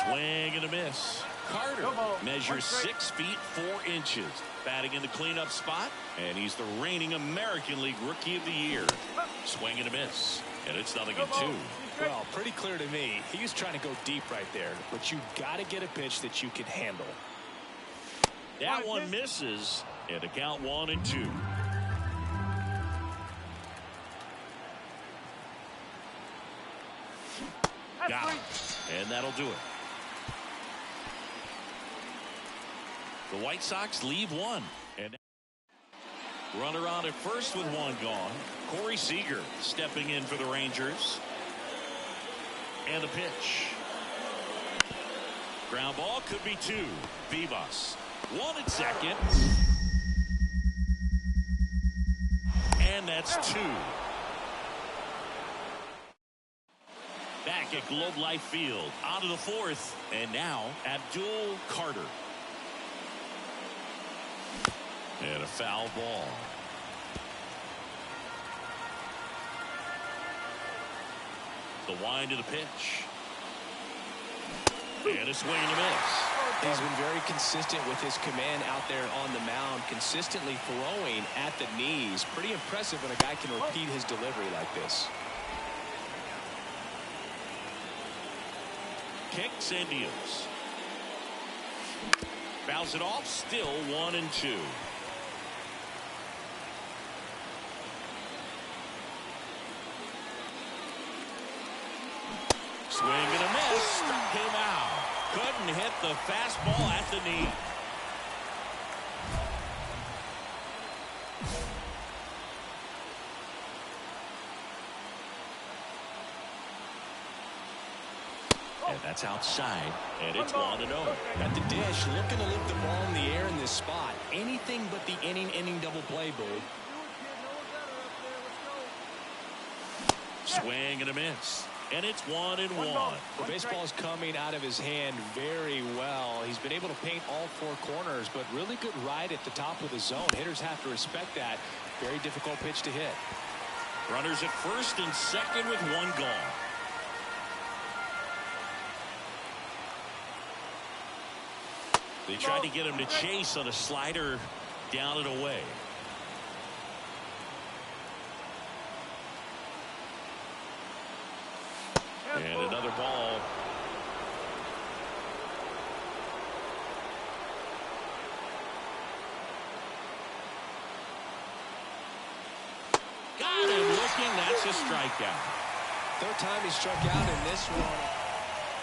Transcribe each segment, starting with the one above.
Swing and a miss. Carter measures 6 feet 4 inches. Batting in the cleanup spot, and he's the reigning American League Rookie of the Year. Swing and a miss, and it's 0-2. Well, pretty clear to me. He was trying to go deep right there, but you got to get a pitch that you can handle. That one misses, and a count 1-2. Got it, and that'll do it. The White Sox leave one, and runner on at first with one gone. Corey Seager stepping in for the Rangers. And the pitch. Ground ball, could be 2. Vivas. 1 at second. And that's 2. Back at Globe Life Field. On to the 4th. And now Abdul Carter. And a foul ball. The wind of the pitch. And a swing and a miss. He's been very consistent with his command out there on the mound, consistently throwing at the knees. Pretty impressive when a guy can repeat his delivery like this. Kicks and deals. Fouls it off, still 1-2. Swing and a miss. Struck him out. Couldn't hit the fastball at the knee. And that's outside. And it's 1-0. At the dish, looking to lift the ball in the air in this spot. Anything but the inning double play, Boo. Swing and a miss. And it's 1-1. The baseball is coming out of his hand very well. He's been able to paint all 4 corners, but really good ride at the top of the zone. Hitters have to respect that. Very difficult pitch to hit. Runners at first and second with 1 gone. They tried to get him to chase on a slider down and away. And another ball. Got him looking. That's a strikeout. Third time he struck out in this one.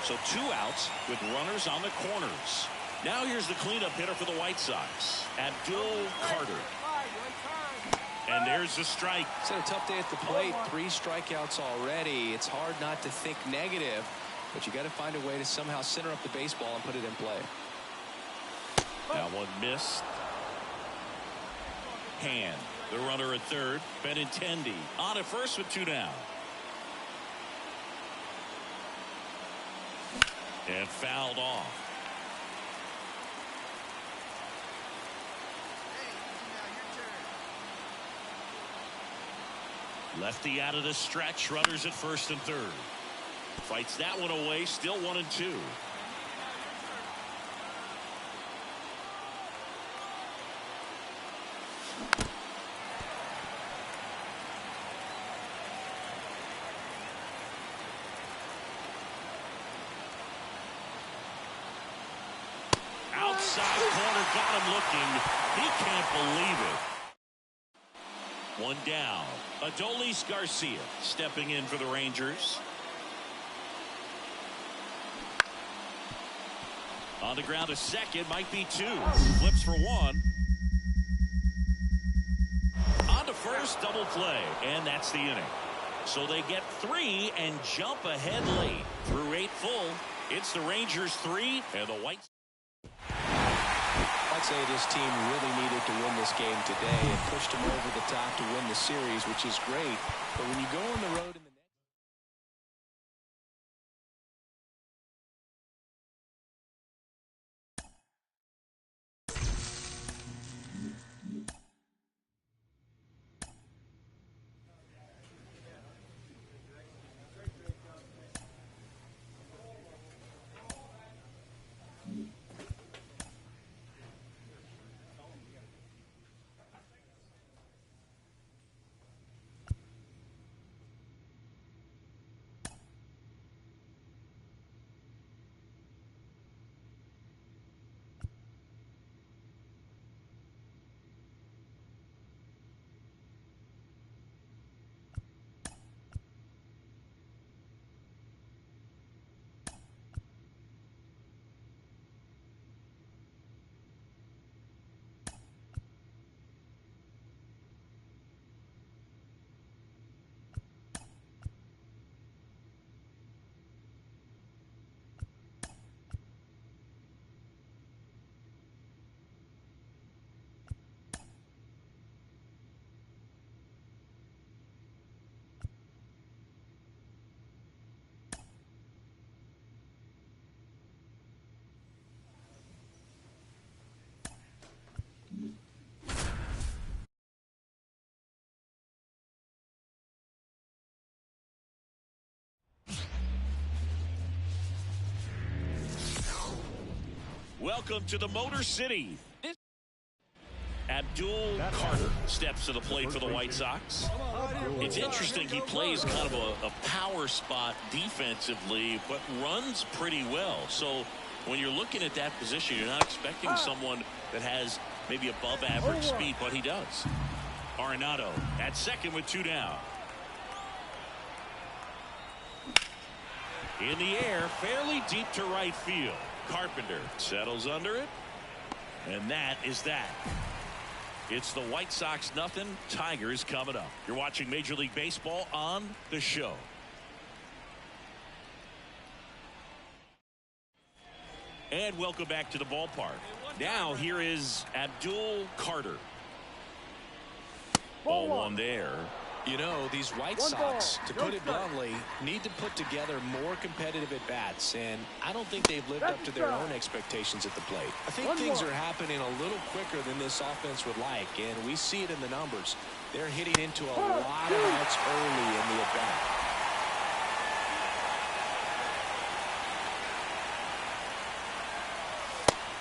So 2 outs with runners on the corners. Now here's the cleanup hitter for the White Sox, Abdul Carter. And there's the strike. It's a tough day at the plate. 3 strikeouts already. It's hard not to think negative, but you got to find a way to somehow center up the baseball and put it in play. That one missed. Hand, the runner at third. Benintendi on at first with 2 down. And fouled off. Lefty out of the stretch. Runners at first and third. Fights that one away. Still 1-2. Outside corner, got him looking. He can't believe it. 1 down. Adolis Garcia stepping in for the Rangers. On the ground to second, might be 2. Flips for 1. On to first, double play, and that's the inning. So they get 3 and jump ahead late. Through 8 full, it's the Rangers 3 and the White. I'd say this team really needed to win this game today and pushed them over the top to win the series, which is great. But when you go on the road in the Welcome to the Motor City. Abdul Carter steps to the plate for the White Sox. It's interesting, he plays kind of a power spot defensively, but runs pretty well. So when you're looking at that position, you're not expecting someone that has maybe above average speed, but he does. Arenado at second with 2 down. In the air, fairly deep to right field. Carpenter settles under it, and that is that. It's the White Sox nothing, Tigers coming up. You're watching Major League Baseball on the show. And welcome back to the ballpark. Now here is Abdul Carter. Ball 1 there. You know, these White Sox, to put it bluntly, need to put together more competitive at-bats, and I don't think they've lived up to their own expectations at the plate. I think things are happening a little quicker than this offense would like, and we see it in the numbers. They're hitting into a lot of outs early in the at-bat.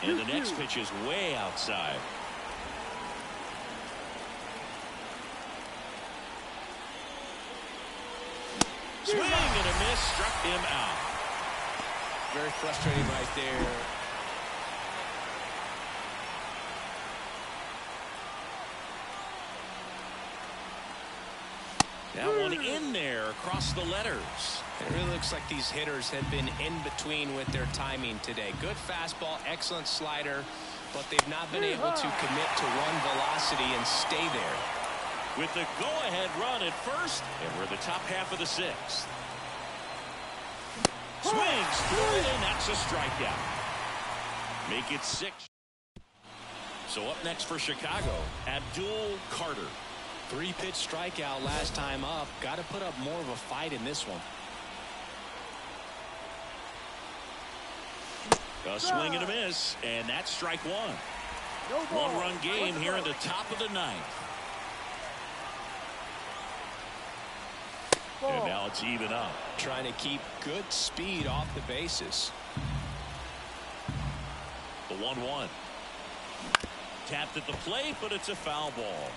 And the next pitch is way outside. Swing and a miss, struck him out. Very frustrating right there. That one in there across the letters. It really looks like these hitters have been in between with their timing today. Good fastball, excellent slider, but they've not been able to commit to one velocity and stay there. With the go-ahead run at first, and we're the top half of the 6th. Swings through it, and that's a strikeout. Make it 6. So up next for Chicago, Abdul Carter. 3-pitch strikeout last time up. Got to put up more of a fight in this one. A swing and a miss, and that's strike 1. 1-run game here in the top of the 9th. And now it's even up. Trying to keep good speed off the bases. The 1-1. Tapped at the plate, but it's a foul ball.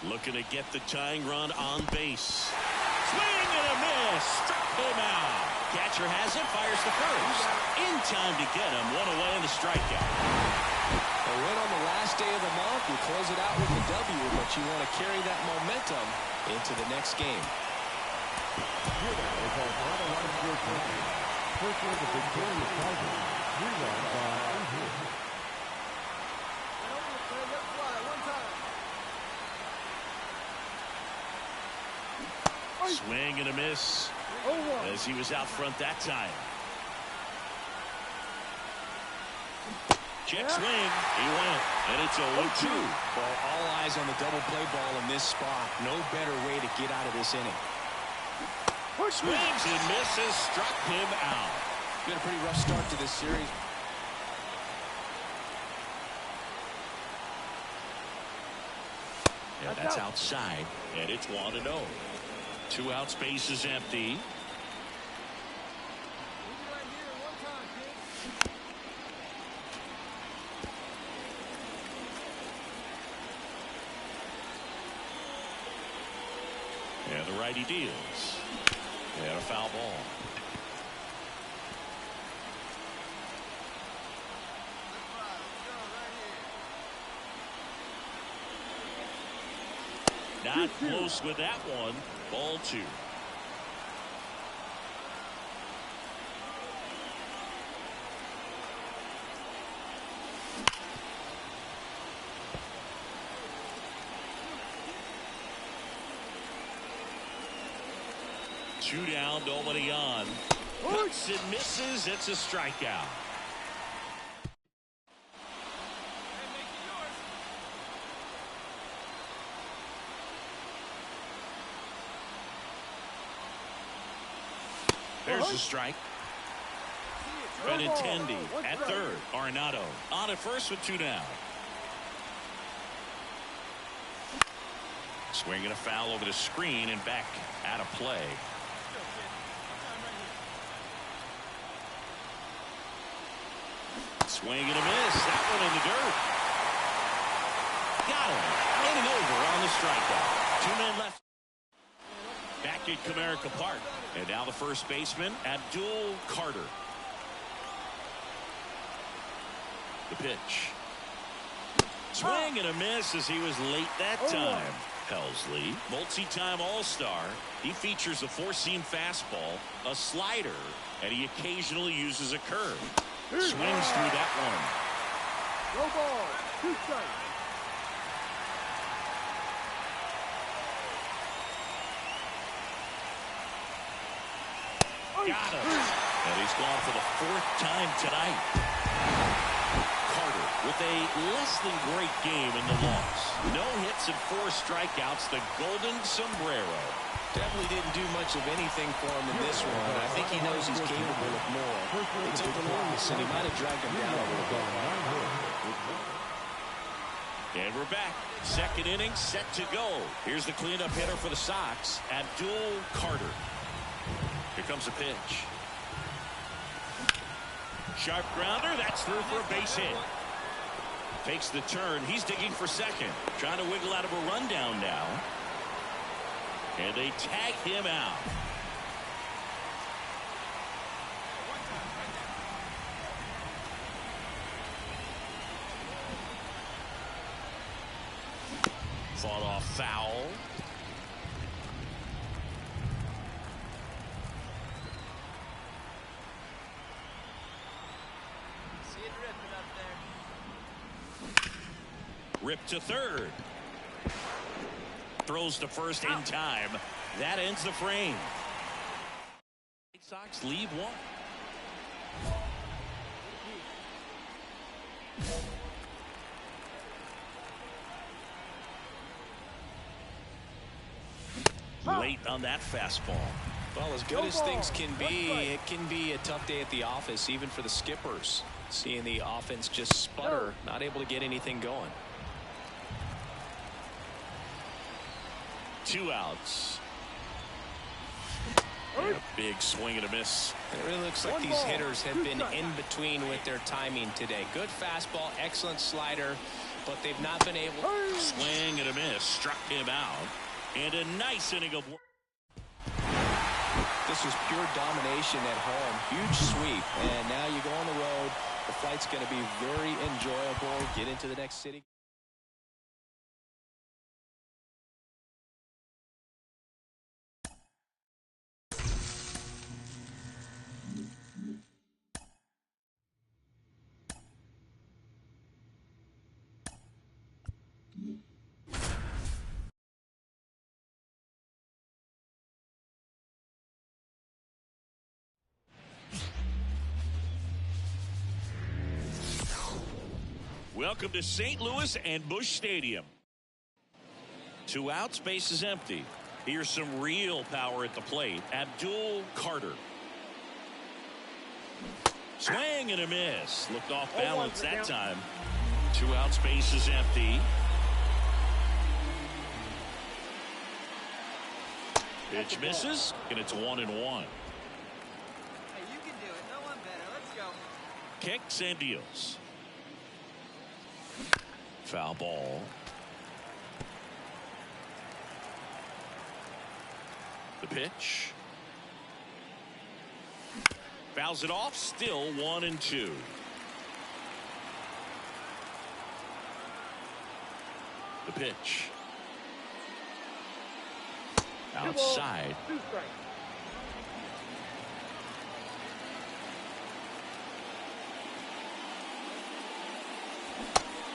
Looking to get the tying run on base. Swing and a miss. Struck him out. Catcher has it, fires to first. In time to get him. 1 away in the strikeout. A win on the last day of the month. You close it out with a W, but you want to carry that momentum into the next game. Swing and a miss as he was out front that time. Check swing. He went. And it's 0-2. Well, all eyes on the double play ball in this spot. No better way to get out of this inning. Swings and misses. Struck him out. Been a pretty rough start to this series. And that's outside. And it's 1-0. 2 outs, base is empty. And the righty deals. And a foul ball. Not close with that one. Ball 2. Two down, nobody on. Cuts and misses. It's a strikeout. There's the strike. Benintendi at third. Arenado on at first with 2 down. Swinging a foul over the screen and back out of play. Swing and a miss. That one in the dirt. Got him. Inning over on the strikeout. 2 men left. Back at Comerica Park. And now the first baseman, Abdul Carter. The pitch. Swing and a miss as he was late that time. Helsley, multi-time All-Star. He features a four-seam fastball, a slider, and he occasionally uses a curve. Swings through that one. No ball. 2 strikes. Got him. And he's gone for the 4th time tonight. Carter with a less than great game in the loss. No hits and 4 strikeouts. The golden sombrero. Definitely didn't do much of anything for him in this one. I think he knows he's capable of more. He took the loss, and he might have dragged him down a little bit. And we're back. Second inning set to go. Here's the cleanup hitter for the Sox, Abdul Carter. Here comes a pitch. Sharp grounder. That's through for a base hit. Takes the turn. He's digging for second. Trying to wiggle out of a rundown now. And they tag him out. Fought off foul. Ripped to third. Throws to first in time. That ends the frame. White Sox leave 1. Late on that fastball. Well, as good as things can be, it can be a tough day at the office, even for the skippers. Seeing the offense just sputter, not able to get anything going. 2 outs. And a big swing and a miss. It really looks like these hitters have been in between with their timing today. Good fastball, excellent slider, but they've not been able. Swing and a miss. Struck him out. And a nice inning of work. This was pure domination at home. Huge sweep. And now you go on the road. The flight's going to be very enjoyable. Get into the next city. Welcome to St. Louis and Busch Stadium. 2 outs, base is empty. Here's some real power at the plate. Abdul Carter. Swing and a miss. Looked off balance that time. 2 outs, base is empty. Pitch misses, and it's 1-1. Hey, you can do it. No one better. Let's go. Kicks and deals. Foul ball. The pitch. Fouls it off. Still 1-2. The pitch. Outside. 2 strikes.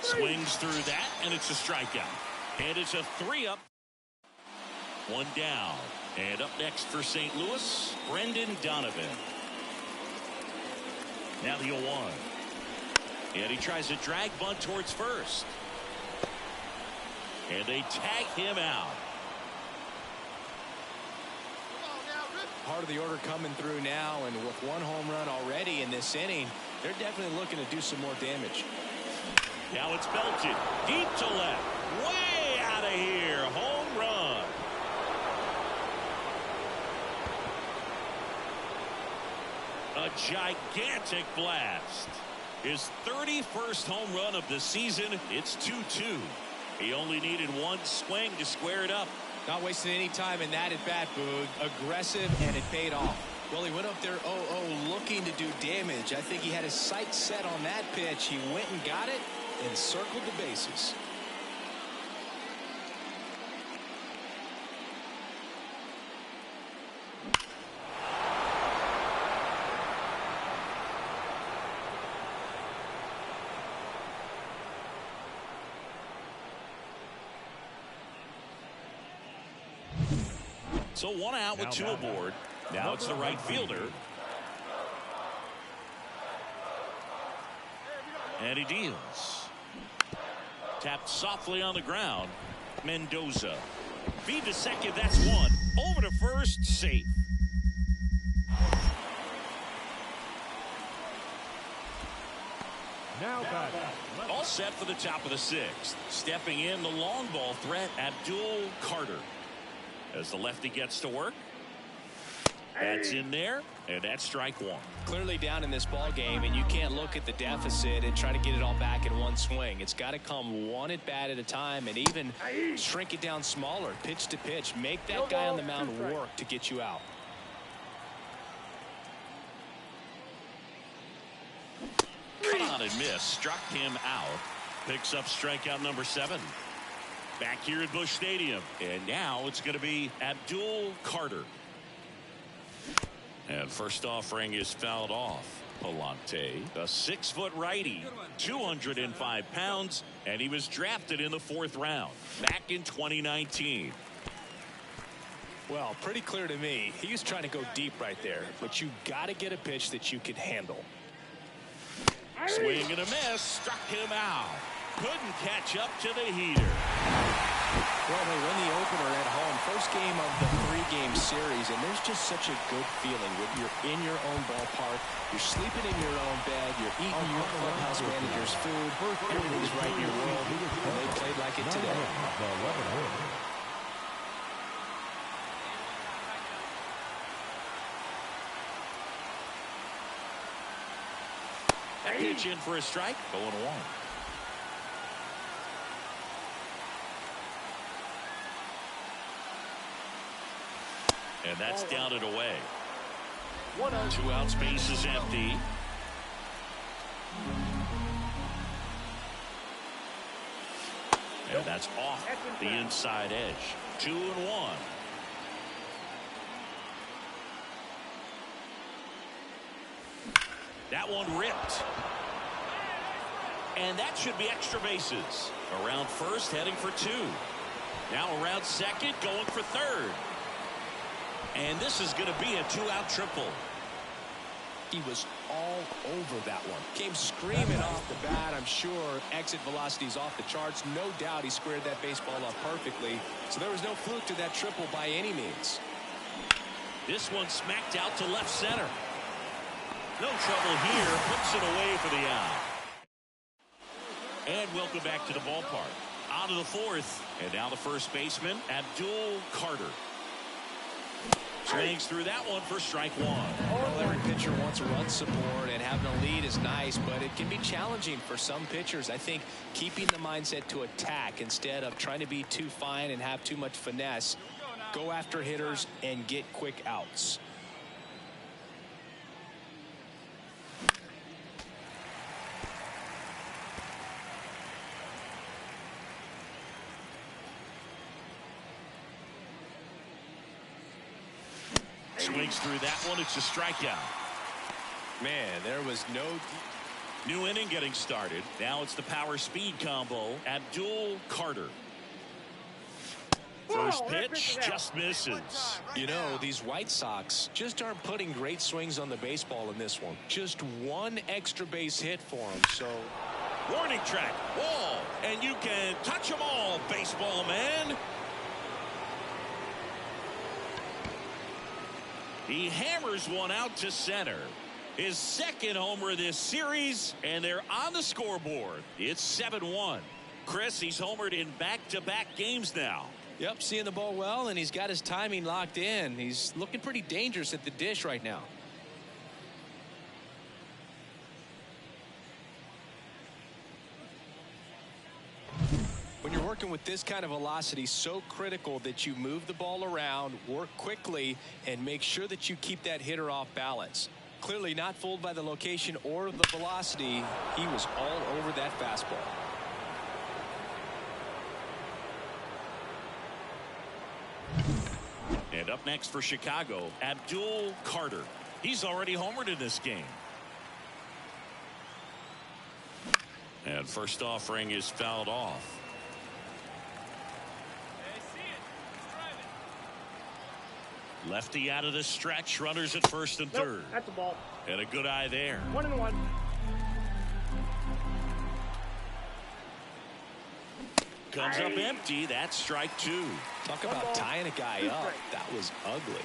Swings through that, and it's a strikeout. And it's a 3-up. 1 down. And up next for St. Louis, Brendan Donovan. Now the 0-1. And he tries a drag bunt towards first. And they tag him out. Part of the order coming through now, and with 1 home run already in this inning, they're definitely looking to do some more damage. Now it's belted deep to left. Way out of here. Home run. A gigantic blast. His 31st home run of the season. It's 2-2. He only needed one swing to square it up. Not wasting any time in that at bat, Boog. Aggressive, and it paid off. Well, he went up there 0-0 looking to do damage. I think he had his sights set on that pitch. He went and got it and circled the bases. So one out with two aboard. Now it's the right fielder. And he deals. Tapped softly on the ground. Mendoza. Feed to second. That's one. Over to first. Safe. Now back. All set for the top of the sixth. Stepping in the long ball threat, Abdul Carter. As the lefty gets to work. That's in there, and that's strike one. Clearly down in this ball game, and you can't look at the deficit and try to get it all back in one swing. It's got to come one at bat at a time, and even shrink it down smaller, pitch to pitch. Make that guy on the mound work to get you out. Cut on and miss. Struck him out. Picks up strikeout number 7. Back here at Busch Stadium. And now it's going to be Abdul Carter. And first offering is fouled off. Palante, a 6-foot righty, 205 pounds, and he was drafted in the 4th round back in 2019. Well, pretty clear to me. He was trying to go deep right there, but you got to get a pitch that you can handle. Swing and a miss. Struck him out. Couldn't catch up to the heater. Well, they win the opener at home. First game of the 3-game series, and there's just such a good feeling when you're in your own ballpark. You're sleeping in your own bed. You're eating your clubhouse manager's food. Everything's right in your world, and they played like it today. That pitch in for a strike. 0-1. And that's down and away. 2 outs, base is empty. And that's off the inside edge. 2-1. That one ripped. And that should be extra bases. Around first, heading for 2. Now around second, going for third. And this is going to be a 2-out triple. He was all over that one. Came screaming off the bat. I'm sure exit velocity's off the charts. No doubt he squared that baseball up perfectly. So there was no fluke to that triple by any means. This one smacked out to left center. No trouble here. Puts it away for the out. And welcome back to the ballpark. Out of the 4th. And now the first baseman, Abdul Carter. Swings through that one for strike 1. Well, every pitcher wants run support, and having a lead is nice, but it can be challenging for some pitchers. I think keeping the mindset to attack instead of trying to be too fine and have too much finesse. Go after hitters and get quick outs. Swings through that one. It's a strikeout. Man, there was no... New inning getting started. Now it's the power speed combo. Abdul Carter. First pitch just misses. You know, these White Sox just aren't putting great swings on the baseball in this one. Just one extra base hit for them. So warning track, wall, and you can touch them all, baseball man. He hammers one out to center. His second homer this series, and they're on the scoreboard. It's 7-1. Chris, he's homered in back-to-back games now. Yep, seeing the ball well, and he's got his timing locked in. He's looking pretty dangerous at the dish right now. working with this kind of velocity, so critical that you move the ball around, work quickly, and make sure that you keep that hitter off balance. Clearly not fooled by the location or the velocity. He was all over that fastball. And up next for Chicago, Abdul Carter. He's already homered in this game. And first offering is fouled off. Lefty out of the stretch. Runners at first and third. That's a ball. And a good eye there. 1-1. Comes up empty. That's strike two. Talk about tying a guy up. That was ugly.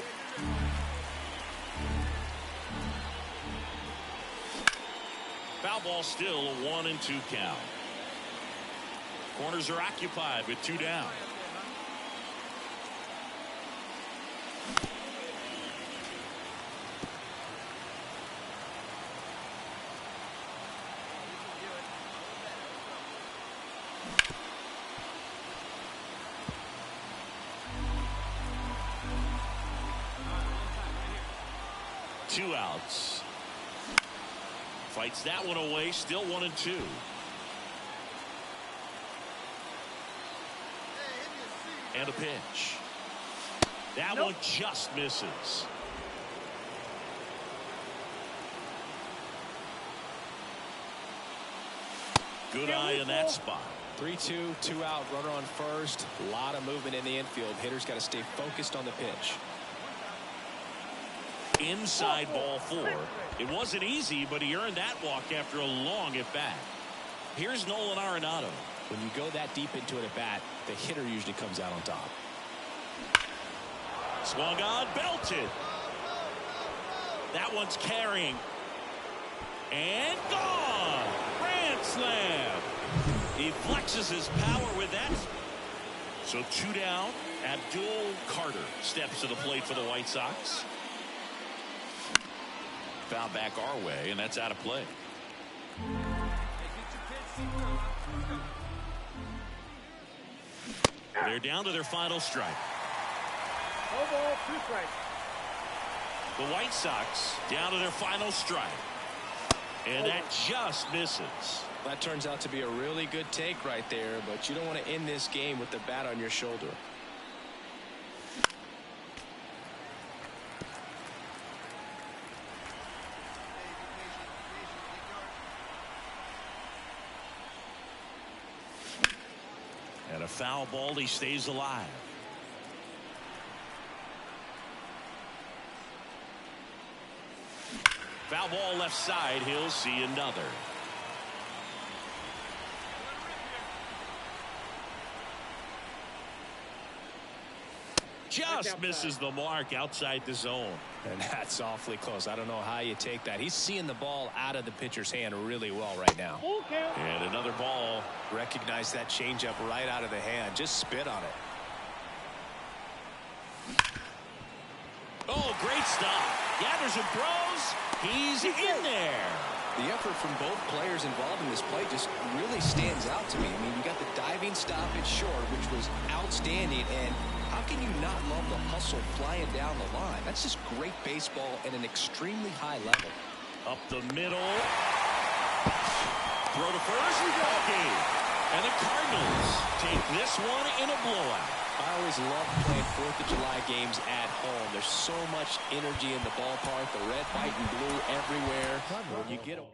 Foul ball still, a 1-2 count. Corners are occupied with two down. Two outs. Fights that one away. Still 1-2. And a pitch. That one just misses. Good eye in that spot. 3-2, 2 out, runner on first. A lot of movement in the infield. Hitter's got to stay focused on the pitch. Inside ball four. It wasn't easy, but he earned that walk after a long at bat. Here's Nolan Arenado. When you go that deep into an at bat, the hitter usually comes out on top. Swung on, belted. That one's carrying. And gone. Grand slam. He flexes his power with that. So two down. Abdul Carter steps to the plate for the White Sox. Foul back our way, and that's out of play. They're down to their final strike. No ball, 2 strikes. The White Sox down to their final strike. And that just misses. That turns out to be a really good take right there, but you don't want to end this game with the bat on your shoulder. And a foul ball, he stays alive. Foul ball left side, he'll see another. Just misses the mark outside the zone. And that's awfully close. I don't know how you take that. He's seeing the ball out of the pitcher's hand really well right now. And another ball. Recognize that changeup right out of the hand. Just spit on it. Oh, great stop. Gathers and throws. He's in there. The effort from both players involved in this play just really stands out to me. I mean, you got the diving stop at short, which was outstanding, and how can you not love the hustle flying down the line? That's just great baseball at an extremely high level. Up the middle. Throw to first. Ball game. And the Cardinals take this one in a blowout. I always love playing 4th of July games at home. There's so much energy in the ballpark, the red, white, and blue everywhere. When you get a